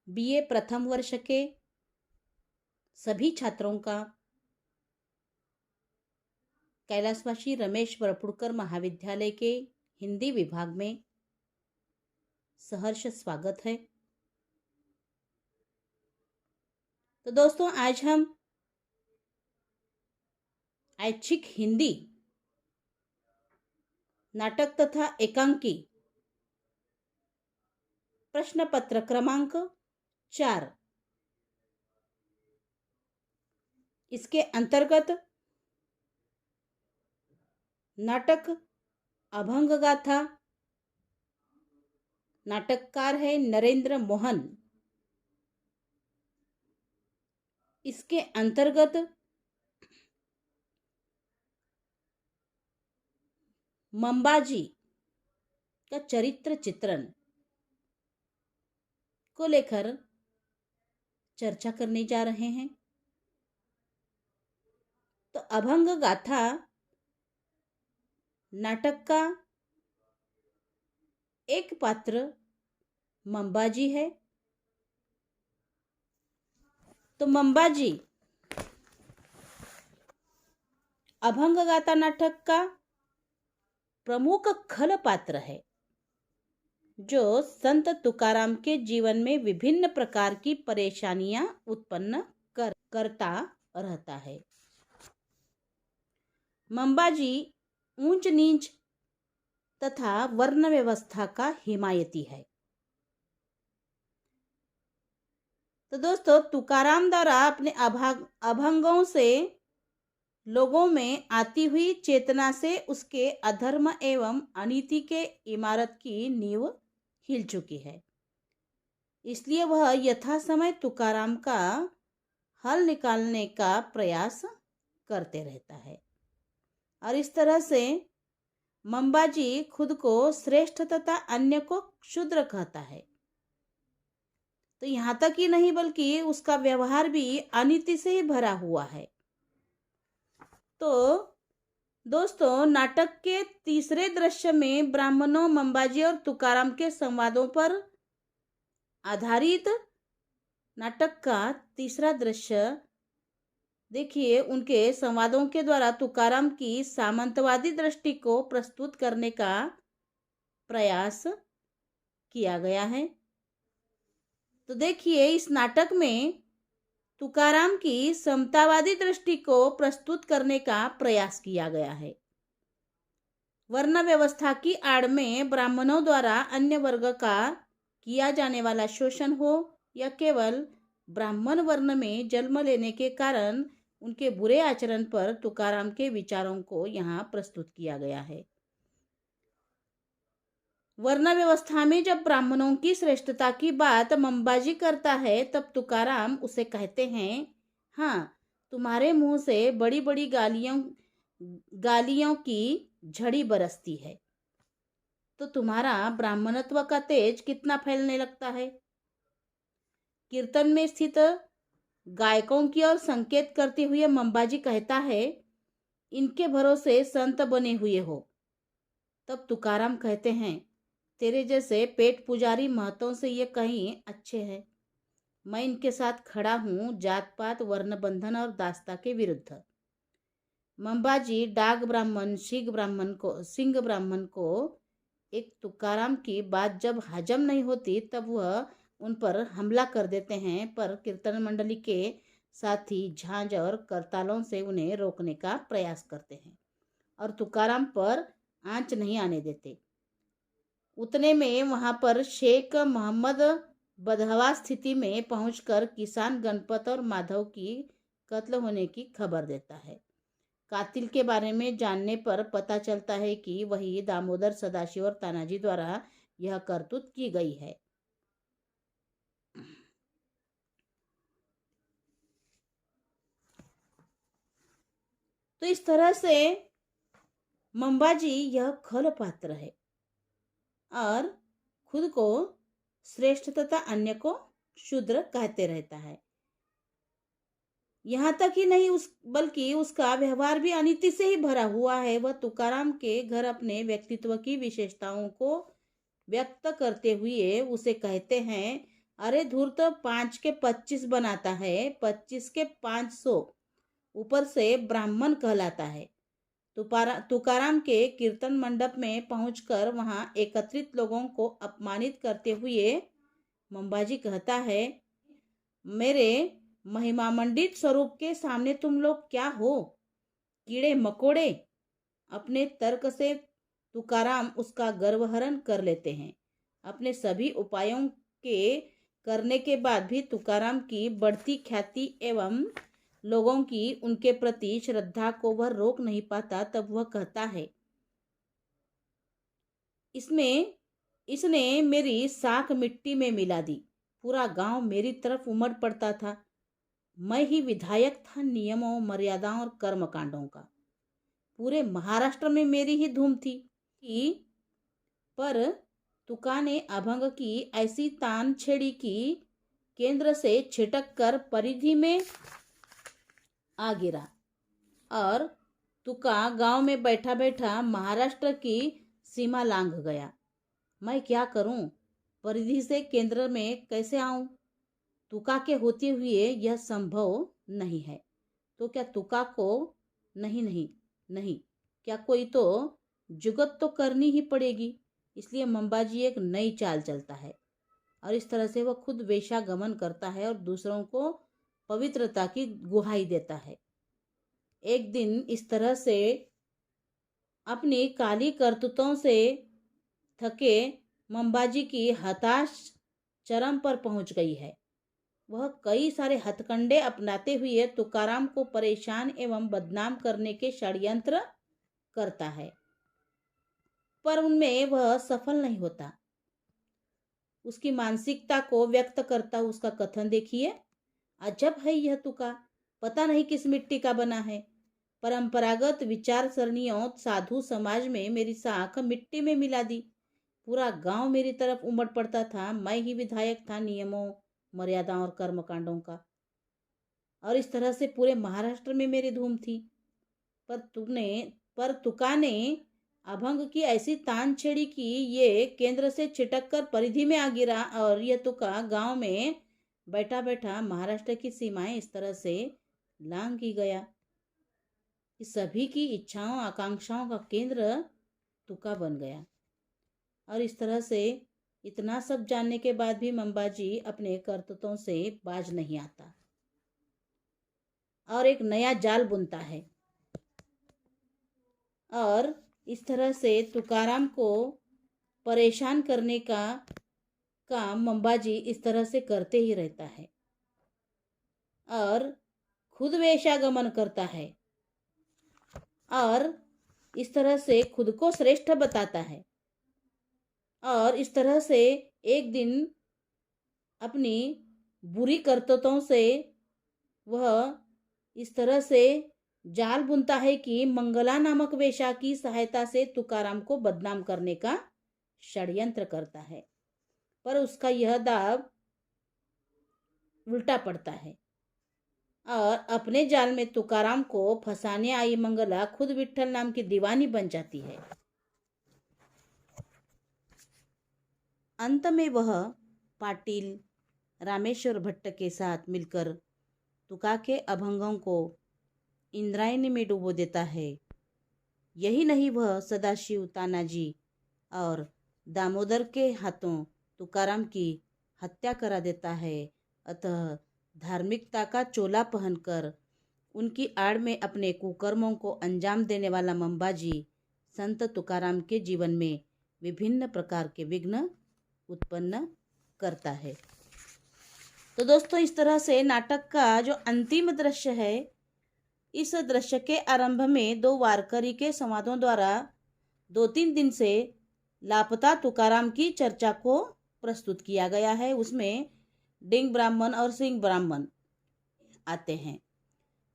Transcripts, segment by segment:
BA प्रथम वर्ष के सभी छात्रों का कैलाशवासी रमेश वरपुड़कर महाविद्यालय के हिंदी विभाग में सहर्ष स्वागत है। तो दोस्तों, आज हम ऐच्छिक हिंदी नाटक तथा एकांकी प्रश्न पत्र क्रमांक 4 इसके अंतर्गत नाटक अभंग गाथा, नाटककार है नरेंद्र मोहन। इसके अंतर्गत मंबाजी का चरित्र चित्रण को लेकर चर्चा करने जा रहे हैं। तो अभंग गाथा नाटक का एक पात्र मंबाजी है। तो मंबाजी अभंग गाथा नाटक का प्रमुख खल पात्र है, जो संत तुकाराम के जीवन में विभिन्न प्रकार की परेशानियां उत्पन्न करता रहता है। मंबाजी ऊंच नीच तथा वर्ण व्यवस्था का हिमायती है। तो दोस्तों, तुकाराम द्वारा अपने अभंगों से लोगों में आती हुई चेतना से उसके अधर्म एवं अनीति के इमारत की नींव हिल चुकी है। इसलिए वह यथा समय तुकाराम का हल निकालने का प्रयास करते रहता है। और इस तरह से मंबाजी खुद को श्रेष्ठ तथा अन्य को क्षुद्र कहता है। तो यहाँ तक ही नहीं, बल्कि उसका व्यवहार भी अनीति से ही भरा हुआ है। तो दोस्तों, नाटक के तीसरे दृश्य में ब्राह्मणों, मंबाजी और तुकाराम के संवादों पर आधारित नाटक का तीसरा दृश्य देखिए। उनके संवादों के द्वारा तुकाराम की सामंतवादी दृष्टि को प्रस्तुत करने का प्रयास किया गया है। तो देखिए, इस नाटक में तुकाराम की समतावादी दृष्टि को प्रस्तुत करने का प्रयास किया गया है। वर्ण व्यवस्था की आड़ में ब्राह्मणों द्वारा अन्य वर्ग का किया जाने वाला शोषण हो या केवल ब्राह्मण वर्ण में जन्म लेने के कारण उनके बुरे आचरण पर तुकाराम के विचारों को यहाँ प्रस्तुत किया गया है। वर्ण व्यवस्था में जब ब्राह्मणों की श्रेष्ठता की बात मंबाजी करता है, तब तुकाराम उसे कहते हैं, हाँ, तुम्हारे मुंह से बड़ी बड़ी गालियों की झड़ी बरसती है, तो तुम्हारा ब्राह्मणत्व का तेज कितना फैलने लगता है। कीर्तन में स्थित गायकों की ओर संकेत करते हुए मंबाजी कहता है, इनके भरोसे संत बने हुए हो। तब तुकाराम कहते हैं, तेरे जैसे पेट पुजारी महतों से ये कहीं अच्छे हैं। मैं इनके साथ खड़ा हूँ जात पात, वर्ण बंधन और दास्ता के विरुद्ध। मंबाजी डाग ब्राह्मण, सिंह ब्राह्मण को एक तुकाराम की बात जब हजम नहीं होती, तब वह उन पर हमला कर देते हैं, पर कीर्तन मंडली के साथी झांझ और करतालों से उन्हें रोकने का प्रयास करते हैं और तुकाराम पर आंच नहीं आने देते। उतने में वहां पर शेख मोहम्मद बदहवा स्थिति में पहुंचकर किसान गणपत और माधव की कत्ल होने की खबर देता है। कातिल के बारे में जानने पर पता चलता है कि वही दामोदर, सदाशिव और तानाजी द्वारा यह करतूत की गई है। तो इस तरह से मंबाजी यह खल पात्र है और खुद को श्रेष्ठ तथा अन्य को शूद्र कहते रहता है। यहाँ तक ही नहीं, बल्कि उसका व्यवहार भी अनीति से ही भरा हुआ है। वह तुकाराम के घर अपने व्यक्तित्व की विशेषताओं को व्यक्त करते हुए उसे कहते हैं, अरे धूर्त, 5 के 25 बनाता है, 25 के 500, ऊपर से ब्राह्मण कहलाता है। तुकाराम के कीर्तन मंडप में पहुंचकर वहां एकत्रित लोगों को अपमानित करते हुए मंबाजी कहता है, मेरे महिमामंडित स्वरूप के सामने तुम लोग क्या हो, कीड़े मकोड़े। अपने तर्क से तुकाराम उसका गर्वहरण कर लेते हैं। अपने सभी उपायों के करने के बाद भी तुकाराम की बढ़ती ख्याति एवं लोगों की उनके प्रति श्रद्धा को वह रोक नहीं पाता। तब वह कहता है, इसने मेरी साख मिट्टी में मिला दी। पूरा गांव मेरी तरफ उमड़ पड़ता था। मैं ही विधायक था नियमों, मर्यादाओं और कर्मकांडों का। पूरे महाराष्ट्र में मेरी ही धूम थी। पर तुका ने अभंग की ऐसी तान छेड़ी कि केंद्र से छिटक कर परिधि में आ गिरा और तुका गांव में बैठा बैठा महाराष्ट्र की सीमा लांघ गया। मैं क्या करूं, परिधि से केंद्र में कैसे आऊं? तुका के होते हुए यह संभव नहीं है। तो क्या तुका को नहीं नहीं नहीं क्या कोई तो जुगत तो करनी ही पड़ेगी। इसलिए मंबाजी एक नई चाल चलता है और इस तरह से वह खुद वेश्यागमन करता है और दूसरों को पवित्रता की गुहाई देता है। एक दिन इस तरह से अपनी काली करतूतों से थके मंबाजी की हताश चरम पर पहुंच गई है। वह कई सारे हथकंडे अपनाते हुए तुकाराम को परेशान एवं बदनाम करने के षड्यंत्र करता है, पर उनमें वह सफल नहीं होता। उसकी मानसिकता को व्यक्त करता उसका कथन देखिए, अजब है यह तुका, पता नहीं किस मिट्टी का बना है। परंपरागत विचार सरणियों साधु समाज में मेरी साख मिट्टी में मिला दी। पूरा गांव मेरी तरफ उमड़ पड़ता था। मैं ही विधायक था नियमों, मर्यादाओं और कर्मकांडों का, और इस तरह से पूरे महाराष्ट्र में मेरी धूम थी। पर तुका ने अभंग की ऐसी तान छेड़ी कि ये केंद्र से छिटक कर परिधि में आ गिरा और यह तुका गांव में बैठा बैठा महाराष्ट्र की सीमाएं इस तरह से लांघ ही गया। इस सभी की इच्छाओं आकांक्षाओं का केंद्र तुका बन गया। और इस तरह से इतना सब जानने के बाद भी मंबाजी अपने करतूतों से बाज नहीं आता और एक नया जाल बुनता है। और इस तरह से तुकाराम को परेशान करने का काम मंबाजी इस तरह से करते ही रहता है और खुद वेश्यागमन करता है और इस तरह से खुद को श्रेष्ठ बताता है। और इस तरह से एक दिन अपनी बुरी करतूतों से वह इस तरह से जाल बुनता है कि मंगला नामक वेश्या की सहायता से तुकाराम को बदनाम करने का षड्यंत्र करता है। पर उसका यह दाव उल्टा पड़ता है और अपने जाल में तुकाराम को फंसाने आई मंगला खुद विठ्ठल नाम की दीवानी बन जाती है। अंत में वह पाटिल रामेश्वर भट्ट के साथ मिलकर तुका के अभंगों को इंद्रायणी में डुबो देता है। यही नहीं, वह सदाशिव, तानाजी और दामोदर के हाथों तुकाराम की हत्या करा देता है। अतः धार्मिकता का चोला पहनकर उनकी आड़ में अपने कुकर्मों को अंजाम देने वाला मंबाजी संत तुकाराम के जीवन में विभिन्न प्रकार के विघ्न उत्पन्न करता है। तो दोस्तों, इस तरह से नाटक का जो अंतिम दृश्य है, इस दृश्य के आरंभ में 2 वारकरी के संवादों द्वारा 2-3 दिन से लापता तुकाराम की चर्चा को प्रस्तुत किया गया है। उसमें डिंग ब्राह्मण और सिंह ब्राह्मण आते हैं।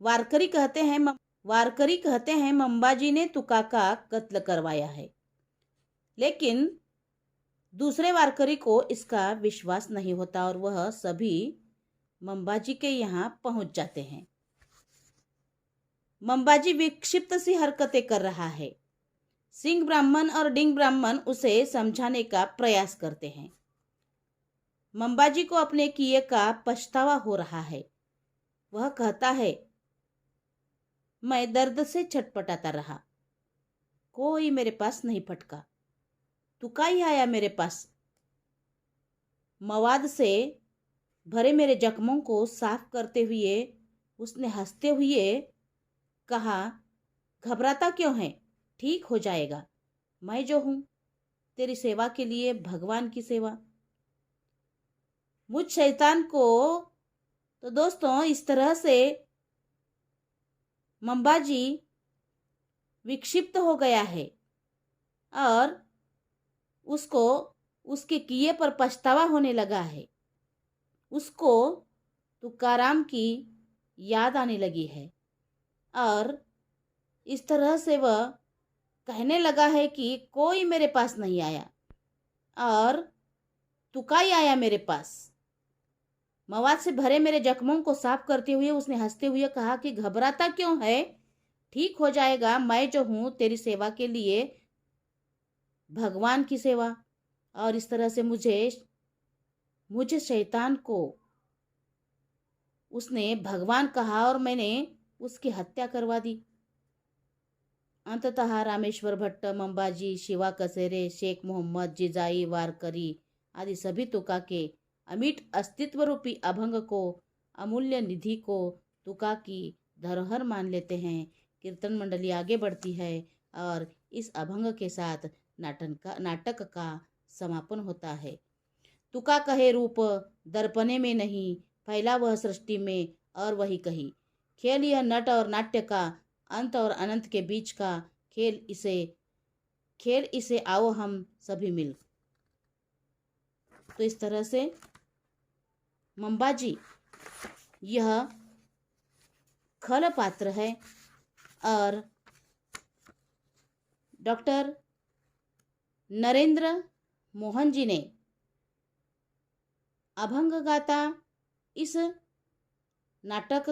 वारकरी कहते हैं मंबाजी ने तुका का कत्ल करवाया है, लेकिन दूसरे वारकरी को इसका विश्वास नहीं होता और वह सभी मंबाजी के यहाँ पहुंच जाते हैं। मंबाजी विक्षिप्त सी हरकतें कर रहा है। सिंह ब्राह्मण और डिंग ब्राह्मण उसे समझाने का प्रयास करते हैं। मंबाजी को अपने किए का पछतावा हो रहा है। वह कहता है, मैं दर्द से छटपटाता रहा, कोई मेरे पास नहीं फटका, तू का ही आया मेरे पास। मवाद से भरे मेरे जख्मों को साफ करते हुए उसने हंसते हुए कहा, घबराता क्यों है, ठीक हो जाएगा, मैं जो हूं तेरी सेवा के लिए भगवान की सेवा। मुझ शैतान को तो दोस्तों इस तरह से मंबाजी विक्षिप्त हो गया है और उसको उसके किए पर पछतावा होने लगा है। उसको तुकाराम की याद आने लगी है और इस तरह से वह कहने लगा है कि कोई मेरे पास नहीं आया और तुका ही आया मेरे पास। मवाद से भरे मेरे जख्मों को साफ करते हुए उसने हंसते हुए कहा कि घबराता क्यों है, ठीक हो जाएगा, मैं जो हूं तेरी सेवा के लिए भगवान की सेवा। और इस तरह से मुझे शैतान को उसने भगवान कहा और मैंने उसकी हत्या करवा दी। अंततः रामेश्वर भट्ट, मंबाजी, शिवा कसेरे, शेख मोहम्मद, जिजाई वारकरी आदि सभी तुका के अमिट अस्तित्व रूपी अभंग को, अमूल्य निधि को तुका की धरोहर मान लेते हैं। कीर्तन मंडली आगे बढ़ती है और इस अभंग के साथ नाटक का समापन होता है। तुका कहे रूप दर्पणे में नहीं, फैला वह सृष्टि में और वही कही। खेल यह नट और नाट्य का, अंत और अनंत के बीच का खेल इसे आओ हम सभी मिल। तो इस तरह से मंबाजी यह खल पात्र है और डॉक्टर नरेंद्र मोहन जी ने अभंग गाथा इस नाटक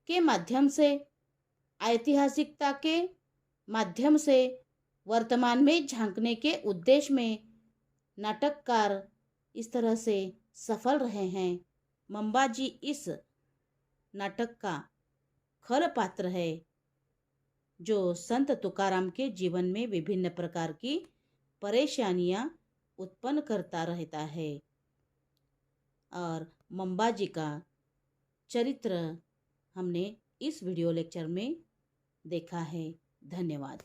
के माध्यम से, ऐतिहासिकता के माध्यम से वर्तमान में झांकने के उद्देश्य में नाटककार इस तरह से सफल रहे हैं। मंबाजी इस नाटक का खल पात्र है जो संत तुकाराम के जीवन में विभिन्न प्रकार की परेशानियां उत्पन्न करता रहता है और मंबाजी का चरित्र हमने इस वीडियो लेक्चर में देखा है। धन्यवाद।